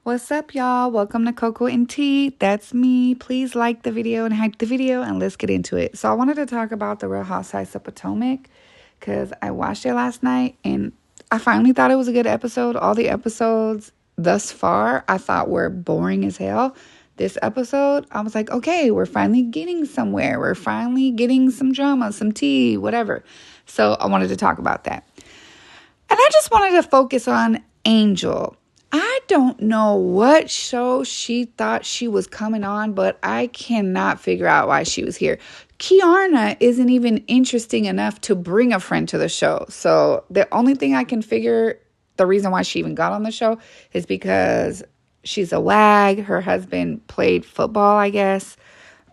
What's up, y'all? Welcome to Cocoa and Tea. That's me. Please like the video and hype the video, and let's get into it. So I wanted to talk about the Real Housewives of Potomac because I watched it last night, and I finally thought it was a good episode. All the episodes thus far I thought were boring as hell. This episode, I was like, okay, we're finally getting somewhere. We're finally getting some drama, some tea, whatever. So I wanted to talk about that. And I just wanted to focus on Angel. I don't know what show she thought she was coming on, but I cannot figure out why she was here. Kiarna isn't even interesting enough to bring a friend to the show. So the only thing I can figure, the reason why she even got on the show is because she's a wag. Her husband played football, I guess.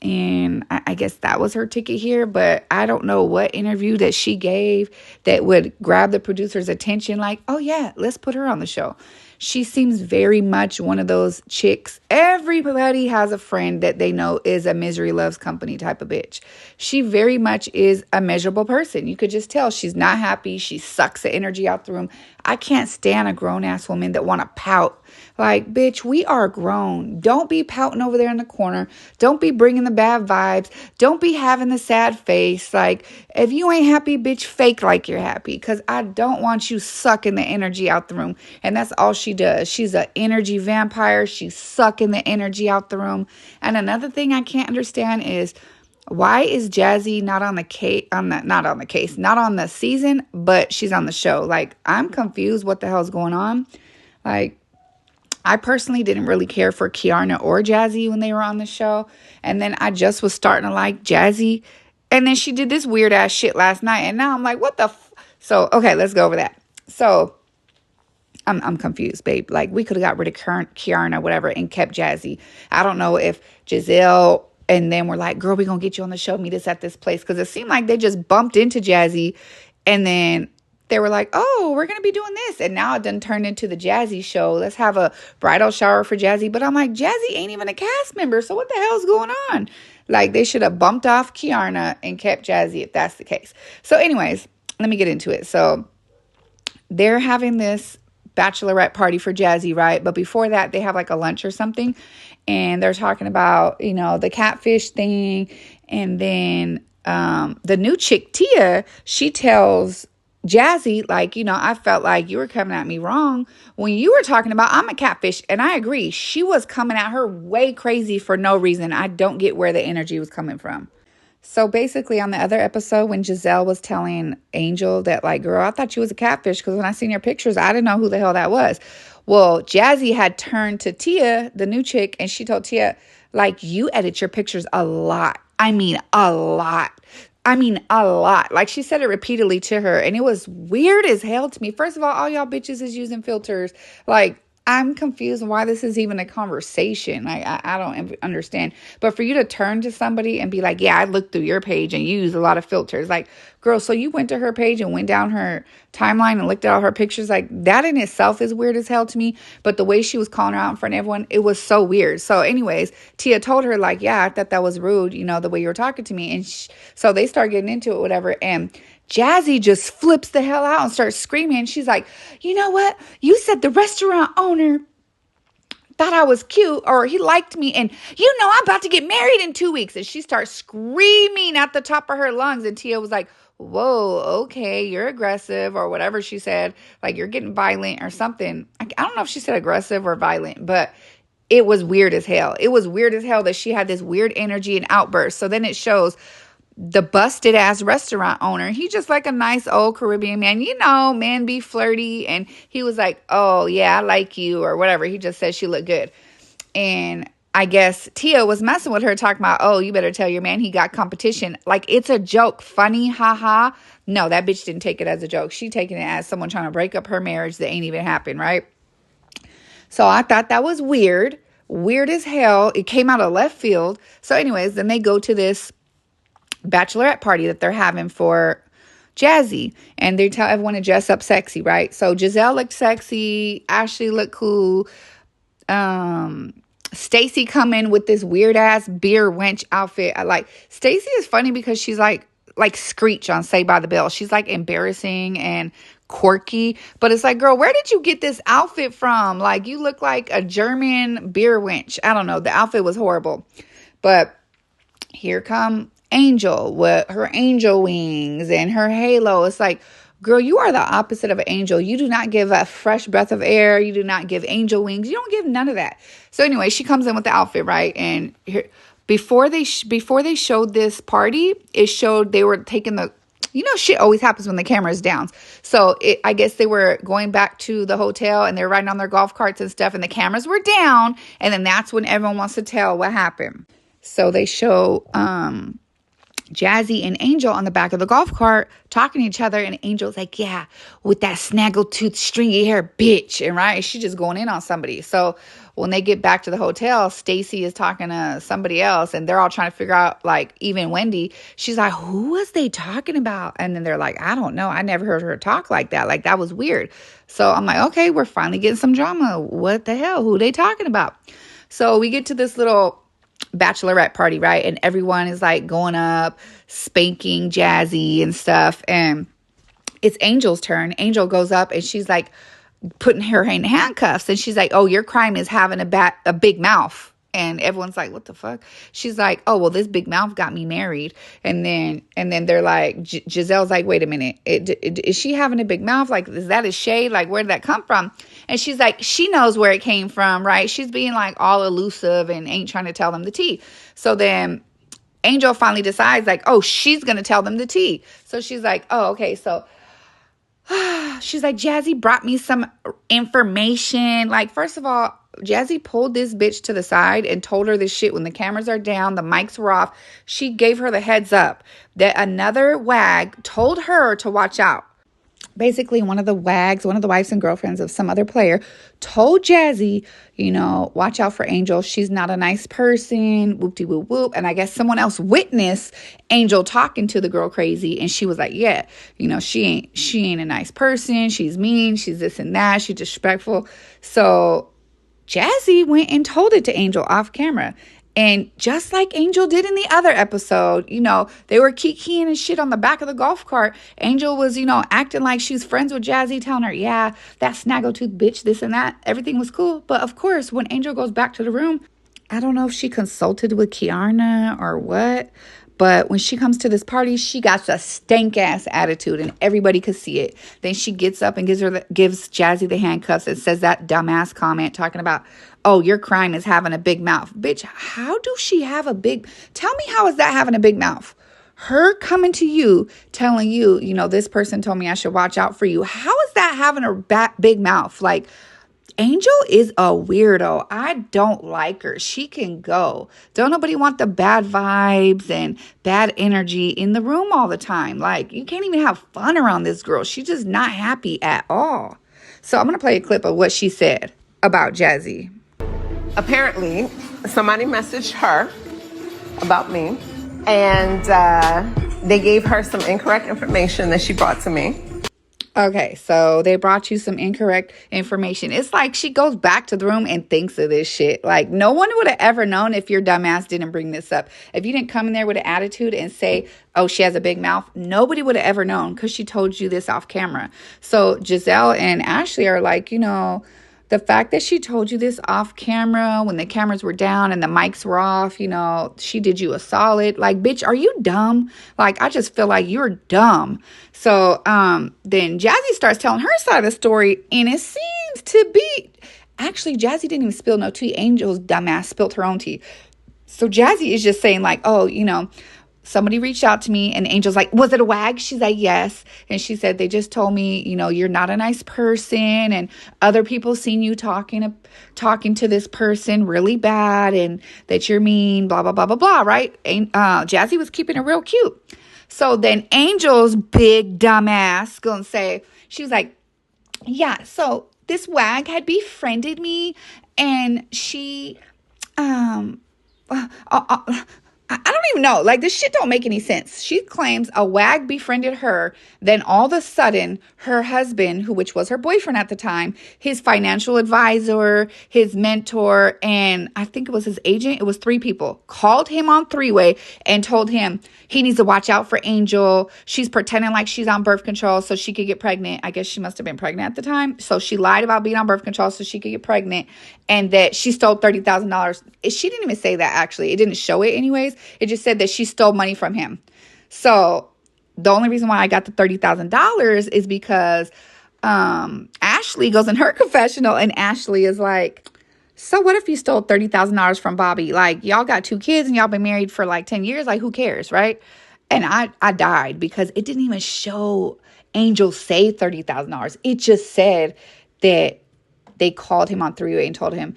And I guess that was her ticket here, but I don't know what interview that she gave that would grab the producer's attention. Like, oh yeah, let's put her on the show. She seems very much one of those chicks. Everybody has a friend that they know is a misery loves company type of bitch. She very much is a miserable person. You could just tell she's not happy. She sucks the energy out the room. I can't stand a grown ass woman that want to pout. Like, bitch, we are grown. Don't be pouting over there in the corner. Don't be bringing the bad vibes. Don't be having the sad face. Like, if you ain't happy, bitch, fake like you're happy. Because I don't want you sucking the energy out the room. And that's all she does. She's an energy vampire. She's sucking the energy out the room. And another thing I can't understand is, why is Jazzy not on the case, not on the season, but she's on the show? Like, I'm confused what the hell's going on. Like, I personally didn't really care for Kiarna or Jazzy when they were on the show. And then I just was starting to like Jazzy. And then she did this weird ass shit last night. And now I'm like, what the So, okay, let's go over that. So, I'm confused, babe. Like, we could have got rid of Kiarna, whatever, and kept Jazzy. I don't know if Giselle and then we're like, girl, we're going to get you on the show. Meet us at this place. Because it seemed like they just bumped into Jazzy. And then they were like, oh, we're going to be doing this. And now it done turned into the Jazzy show. Let's have a bridal shower for Jazzy. But I'm like, Jazzy ain't even a cast member. So what the hell's going on? Like, they should have bumped off Kiarna and kept Jazzy if that's the case. So anyways, let me get into it. So they're having this Bachelorette party for Jazzy, right? But before that, they have like a lunch or something. And they're talking about, the catfish thing. And then the new chick, Tia, she tells Jazzy, like, I felt like you were coming at me wrong when you were talking about I'm a catfish. And I agree. She was coming at her way crazy for no reason. I don't get where the energy was coming from. So basically on the other episode, when Giselle was telling Angel that, like, girl, I thought you was a catfish because when I seen your pictures, I didn't know who the hell that was. Well, Jazzy had turned to Tia, the new chick, and she told Tia, like, you edit your pictures a lot. I mean, a lot. Like, she said it repeatedly to her, and it was weird as hell to me. First of all y'all bitches is using filters. Like, I'm confused why this is even a conversation. I don't understand. But for you to turn to somebody and be like, yeah, I looked through your page and you use a lot of filters. Like, girl, so you went to her page and went down her timeline and looked at all her pictures. Like, that in itself is weird as hell to me. But the way she was calling her out in front of everyone, it was so weird. So anyways, Tia told her, like, yeah, I thought that was rude, the way you were talking to me. And so they start getting into it, whatever. And Jazzy just flips the hell out and starts screaming. She's like, you know what? You said the restaurant owner thought I was cute or he liked me. And I'm about to get married in 2 weeks. And she starts screaming at the top of her lungs. And Tia was like, whoa, okay, you're aggressive or whatever she said. Like, you're getting violent or something. I don't know if she said aggressive or violent, but it was weird as hell. It was weird as hell that she had this weird energy and outburst. So then it shows the busted ass restaurant owner. He just like a nice old Caribbean man. Men be flirty. And he was like, oh yeah, I like you or whatever. He just said she looked good. And I guess Tia was messing with her talking about, oh, you better tell your man he got competition. Like, it's a joke. Funny, haha. No, that bitch didn't take it as a joke. She taking it as someone trying to break up her marriage that ain't even happened, right? So I thought that was weird. Weird as hell. It came out of left field. So anyways, then they go to this Bachelorette party that they're having for Jazzy, and they tell everyone to dress up sexy, right? So Giselle looked sexy, Ashley looked cool, Stacy come in with this weird ass beer wench outfit. I like Stacy is funny because she's like Screech on Saved by the Bell. She's like embarrassing and quirky. But it's like, girl, where did you get this outfit from? Like, you look like a German beer wench. I don't know. The outfit was horrible. But here come Angel with her angel wings and her halo. It's like, girl, you are the opposite of an angel. You do not give a fresh breath of air. You do not give angel wings. You don't give none of that. So anyway, she comes in with the outfit, right? And here, before they showed this party, it showed they were taking the, shit always happens when the camera is down. So I guess they were going back to the hotel and they're riding on their golf carts and stuff, and the cameras were down. And then that's when everyone wants to tell what happened. So they show Jazzy and Angel on the back of the golf cart talking to each other, and Angel's like, yeah, with that snaggletooth stringy hair bitch, and right, she's just going in on somebody. So when they get back to the hotel, Stacy is talking to somebody else, and they're all trying to figure out, like, even Wendy, she's like, who was they talking about? And then they're like, I don't know, I never heard her talk like that. Like, that was weird. So I'm like, okay, we're finally getting some drama. What the hell? Who are they talking about? So we get to this little Bachelorette party, right? And everyone is like going up, spanking Jazzy and stuff. And it's Angel's turn. Angel goes up and she's like putting her in handcuffs. And she's like, oh, your crime is having a big mouth. And everyone's like, what the fuck? She's like, oh, well, this big mouth got me married. And then they're like, Giselle's like, wait a minute. Is she having a big mouth? Like, is that a shade? Like, where did that come from? And she's like, she knows where it came from, right? She's being like all elusive and ain't trying to tell them the tea. So then Angel finally decides like, oh, she's going to tell them the tea. So she's like, oh, okay. So she's like, Jazzy brought me some information. Like, first of all, Jazzy pulled this bitch to the side and told her this shit when the cameras are down, the mics were off. She gave her the heads up that another wag told her to watch out. Basically, one of the wives and girlfriends of some other player told Jazzy, watch out for Angel. She's not a nice person, whoop-de-whoop whoop. And I guess someone else witnessed Angel talking to the girl crazy. And she was like, yeah, she ain't a nice person. She's mean. She's this and that. She's disrespectful. So Jazzy went and told it to Angel off camera. And just like Angel did in the other episode, they were kikiing and shit on the back of the golf cart. Angel was, acting like she's friends with Jazzy, telling her, yeah, that snaggletooth bitch, this and that. Everything was cool. But of course, when Angel goes back to the room, I don't know if she consulted with Kiarna or what, but when she comes to this party, she got a stank-ass attitude, and everybody could see it. Then she gets up and gives Jazzy the handcuffs and says that dumbass comment talking about, oh, your crime is having a big mouth. Bitch, how do she have tell me, how is that having a big mouth? Her coming to you, telling you, this person told me I should watch out for you. How is that having a big mouth? Like, Angel is a weirdo. I don't like her. She can go. Don't nobody want the bad vibes and bad energy in the room all the time. Like, you can't even have fun around this girl. She's just not happy at all. So I'm going to play a clip of what she said about Jazzy. Apparently, somebody messaged her about me, and they gave her some incorrect information that she brought to me. Okay, so they brought you some incorrect information. It's like she goes back to the room and thinks of this shit. Like, no one would have ever known if your dumbass didn't bring this up. If you didn't come in there with an attitude and say, oh, she has a big mouth, nobody would have ever known because she told you this off camera. So Giselle and Ashley are like, the fact that she told you this off camera when the cameras were down and the mics were off, she did you a solid. Like, bitch, are you dumb? Like, I just feel like you're dumb. So then Jazzy starts telling her side of the story, and it seems to be, actually, Jazzy didn't even spill no tea. Angel's dumbass spilled her own tea. So Jazzy is just saying like, oh, somebody reached out to me, and Angel's like, was it a wag? She's like, yes. And she said, they just told me, you're not a nice person, and other people seen you talking to this person really bad, and that you're mean, blah, blah, blah, blah, blah, right? And Jazzy was keeping it real cute. So then Angel's big dumbass gonna say, she was like, yeah, so this wag had befriended me, and she, I don't even know. Like, this shit don't make any sense. She claims a wag befriended her. Then all of a sudden, her husband, which was her boyfriend at the time, his financial advisor, his mentor, and I think it was his agent, it was 3 people, called him on three-way and told him he needs to watch out for Angel. She's pretending like she's on birth control so she could get pregnant. I guess she must have been pregnant at the time. So she lied about being on birth control so she could get pregnant, and that she stole $30,000. She didn't even say that, actually. It didn't show it anyways. It just said that she stole money from him. So the only reason why I got the $30,000 is because Ashley goes in her confessional, and Ashley is like, so what if you stole $30,000 from Bobby? Like, y'all got 2 kids and y'all been married for like 10 years. Like, who cares, right? And I died because it didn't even show Angel say $30,000. It just said that they called him on three-way and told him,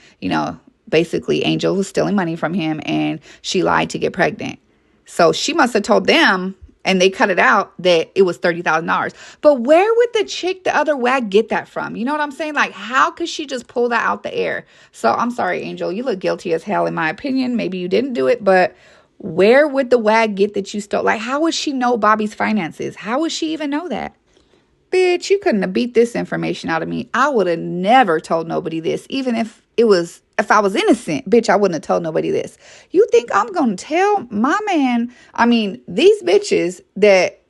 basically Angel was stealing money from him and she lied to get pregnant. So she must have told them, and they cut it out, that it was $30,000. But where would the chick, the other wag, get that from? You know what I'm saying? Like, how could she just pull that out the air? So I'm sorry, Angel. You look guilty as hell in my opinion. Maybe you didn't do it, but where would the wag get that you stole? Like, how would she know Bobby's finances? How would she even know that? Bitch, you couldn't have beat this information out of me. I would have never told nobody this. Even if I was innocent, bitch, I wouldn't have told nobody this. You think I'm going to tell my man, these bitches, that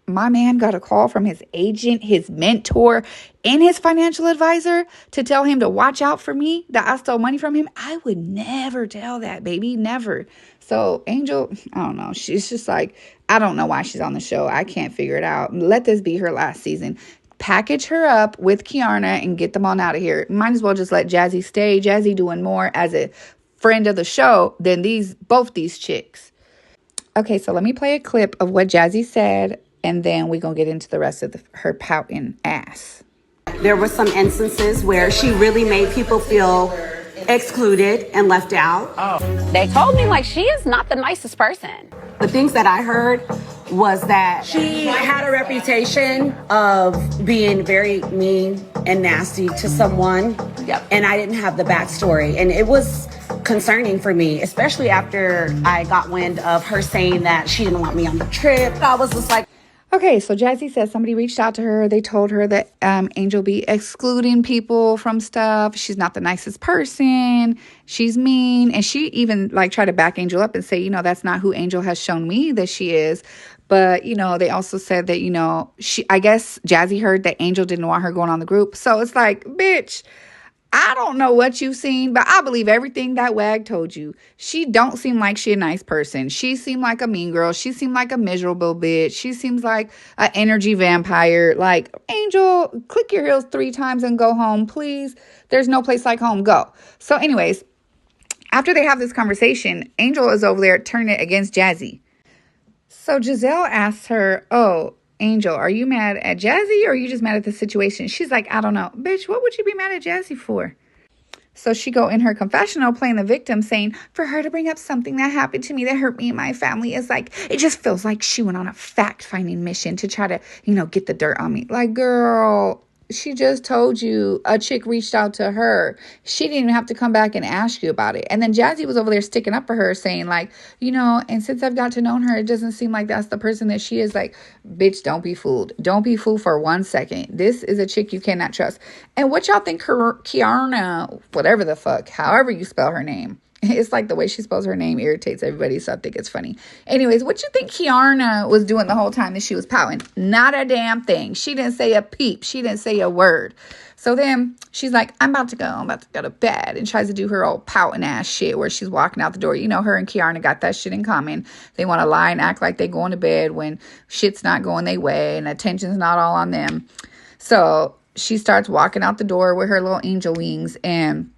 my man got a call from his agent, his mentor, and his financial advisor to tell him to watch out for me, that I stole money from him? I would never tell that, baby. Never. So Angel, I don't know. She's just like, I don't know why she's on the show. I can't figure it out. Let this be her last season. Package her up with Kiarna and get them on out of here. Might as well just let Jazzy stay. Jazzy doing more as a friend of the show than both these chicks. Okay, so let me play a clip of what Jazzy said, and then we're going to get into the rest of her pouting ass. There were some instances where she really made people feel excluded and left out. They told me, like, she is not the nicest person. The things that I heard was that she had a reputation of being very mean and nasty to someone. Yep. And I didn't have the backstory. And it was concerning for me, especially after I got wind of her saying that she didn't want me on the trip. I was just like, okay, so Jazzy says somebody reached out to her. They told her that Angel be excluding people from stuff. She's not the nicest person. She's mean. And she even tried to back Angel up and say, that's not who Angel has shown me that she is. But, they also said that, I guess Jazzy heard that Angel didn't want her going on the group. So it's like, bitch, I don't know what you've seen, but I believe everything that wag told you. She don't seem like she a nice person. She seemed like a mean girl. She seemed like a miserable bitch. She seems like an energy vampire. Like, Angel, click your heels 3 times and go home, please. There's no place like home. Go. So anyways, after they have this conversation, Angel is over there turning it against Jazzy. So Giselle asks her, oh, Angel, are you mad at Jazzy or are you just mad at the situation? She's like, I don't know. Bitch, what would you be mad at Jazzy for? So she go in her confessional playing the victim, saying, for her to bring up something that happened to me that hurt me and my family is like, it just feels like she went on a fact-finding mission to try to, get the dirt on me. Like, girl, she just told you a chick reached out to her. She didn't even have to come back and ask you about it. And then Jazzy was over there sticking up for her, saying like, and since I've got to know her, it doesn't seem like that's the person that she is. Like, bitch, don't be fooled. Don't be fooled for 1 second. This is a chick you cannot trust. And what y'all think Kiarna, whatever the fuck, however you spell her name, it's like the way she spells her name irritates everybody, so I think it's funny. Anyways, what you think Kiarna was doing the whole time that she was pouting? Not a damn thing. She didn't say a peep. She didn't say a word. So then she's like, I'm about to go to bed, and tries to do her old pouting ass shit where she's walking out the door. Her and Kiarna got that shit in common. They want to lie and act like they going to bed when shit's not going their way and attention's not all on them. So she starts walking out the door with her little angel wings, and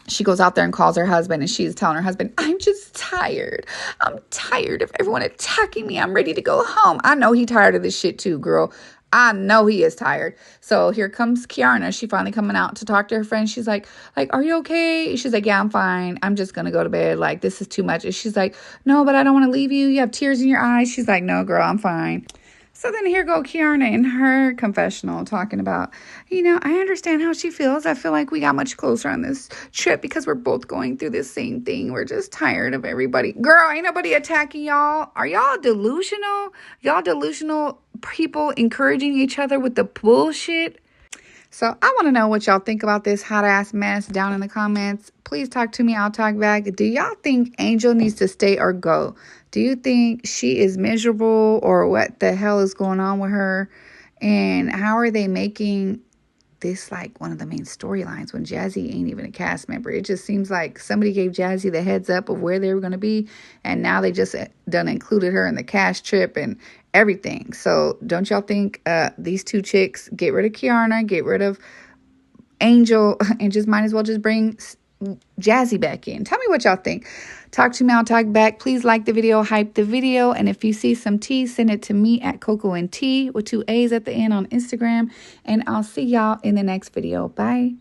she goes out there and calls her husband, and she's telling her husband, I'm just tired. I'm tired of everyone attacking me. I'm ready to go home. I know he tired of this shit too, girl. I know he is tired. So here comes Kiarna. She finally coming out to talk to her friend. She's like, are you okay? She's like, yeah, I'm fine. I'm just going to go to bed. Like, this is too much. And she's like, no, but I don't want to leave you. You have tears in your eyes. She's like, no, girl, I'm fine. So then here go Kiarna in her confessional talking about, I understand how she feels. I feel like we got much closer on this trip because we're both going through this same thing. We're just tired of everybody. Girl, ain't nobody attacking y'all. Are y'all delusional? Y'all delusional people encouraging each other with the bullshit? So I want to know what y'all think about this hot ass mess down in the comments. Please talk to me. I'll talk back. Do y'all think Angel needs to stay or go? Do you think she is miserable, or what the hell is going on with her? And how are they making this like one of the main storylines when Jazzy ain't even a cast member? It just seems like somebody gave Jazzy the heads up of where they were going to be, and now they just done included her in the cast trip and everything. So don't y'all think these two chicks, get rid of Kiarna, get rid of Angel, and just might as well just bring Jazzy back in? Tell me what y'all think. Talk to me, I'll talk back. Please like the video, hype the video, and if you see some tea, send it to me at Coco and Tea with 2 A's at the end on Instagram, and I'll see y'all in the next video. Bye.